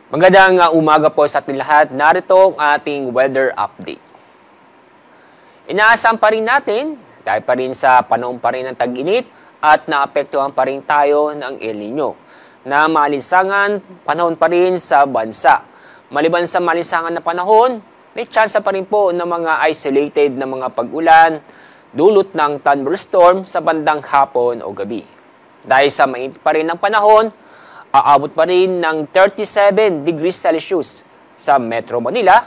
Magandang umaga po sa ating lahat. Narito ang ating weather update. Inaasahan pa rin natin, dahil pa rin sa panahon pa rin ng tag-init at naapektuhan pa rin tayo ng El Nino, na malinsangan panahon pa rin sa bansa. Maliban sa malinsangan na panahon, may tsansa pa rin po ng mga isolated na mga pag-ulan, dulot ng thunderstorm sa bandang hapon o gabi. Dahil sa mainit pa rin ng panahon, aabot pa rin ng 37 degrees Celsius sa Metro Manila.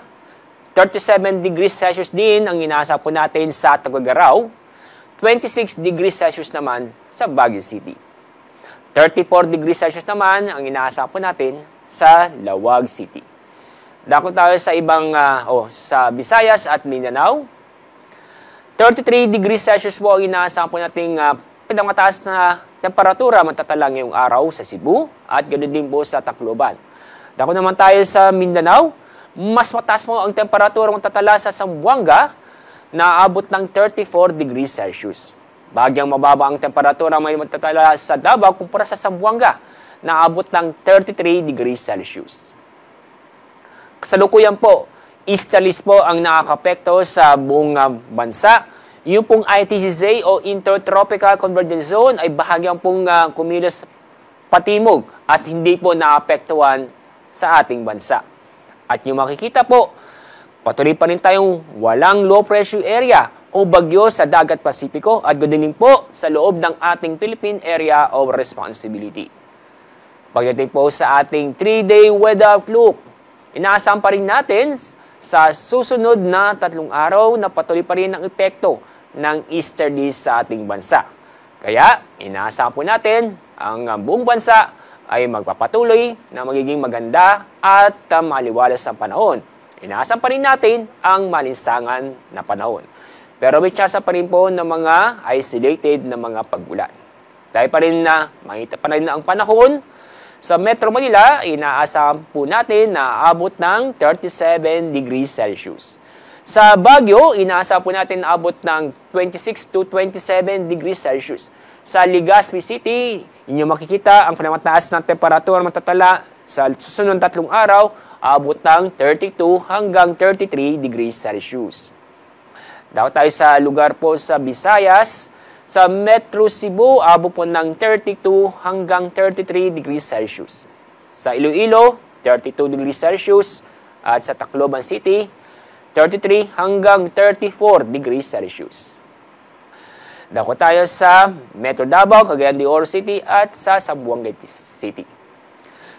37 degrees Celsius din ang inaasahan po natin sa Tuguegarao. 26 degrees Celsius naman sa Baguio City. 34 degrees Celsius naman ang inaasahan po natin sa Lawag City. Dako tayo sa ibang sa Visayas at Mindanao. 33 degrees Celsius po ang inaasahan po nating pinamataas na temperatura matatala ngayong araw sa Cebu at ganoon din po sa Tacloban. Dako naman tayo sa Mindanao, mas mataas po ang temperatura matatala sa Zamboanga na abot ng 34 degrees Celsius. Bagyang mababa ang temperatura may matatala sa Davao kumpara sa Zamboanga na abot ng 33 degrees Celsius. Kasalukuyan po, easterlies po ang nakakapekto sa buong bansa. Yung pong ITCZ o Intertropical Convergence Zone ay bahagyang pong kumilos patimog at hindi po naapektuhan sa ating bansa. At yung makikita po, patuloy pa rin tayong walang low pressure area o bagyo sa Dagat Pasipiko at ganoon din po sa loob ng ating Philippine Area of Responsibility. Pagdating po sa ating 3-day weather outlook, inaasahan pa rin natin sa susunod na 3 araw na patuloy pa rin ang epekto ng easterlies sa ating bansa. Kaya, inaasahan po natin ang buong bansa ay magpapatuloy na magiging maganda at maliwalas ang panahon. Inaasahan pa rin natin ang malinsangan na panahon. Pero may tsansa pa rin po ng mga isolated na mga pag-ulan. Dahil pa rin na makita pa rin na ang panahon, sa Metro Manila, inaasahan po natin na abot ng 37 degrees Celsius. Sa Baguio, inaasahan po natin na abot ng 26 to 27 degrees Celsius. Sa Legazpi City, inyo makikita ang pinamataas ng temperatura matatala sa susunod 3 araw, abot ng 32 hanggang 33 degrees Celsius. Daw tayo sa lugar po sa Visayas, sa Metro Cebu, abot po ng 32 hanggang 33 degrees Celsius. Sa Iloilo, 32 degrees Celsius. At sa Tacloban City, 33 hanggang 34 degrees Celsius. Dako tayo sa Metro Davao, Cagayan de Oro City at sa Zamboanga City.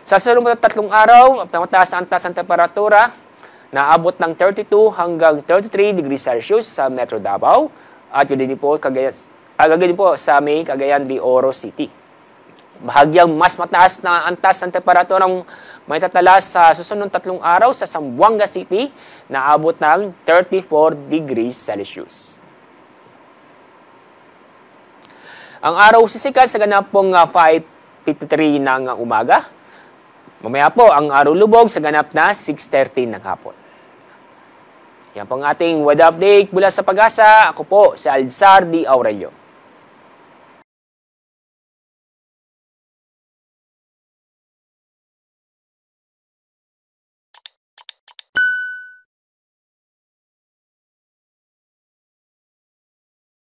Sa sunod na 3 araw, mataas ang taas ng temperatura na abot ng 32 hanggang 33 degrees Celsius sa Metro Davao at yun din po Cagayan po sa may Cagayan de Oro City. Bahagyang mas mataas na antas ng temperaturang may tatala sa susunod 3 araw sa Zamboanga City na abot ng 34 degrees Celsius. Ang araw sisikat sa ganapong 5:53 ng umaga. Mamaya po ang araw lubog sa ganap na 6:30 ng hapon. Yan po ang ating weather update mula sa Pag-asa. Ako po si Alzar D. Aurelio.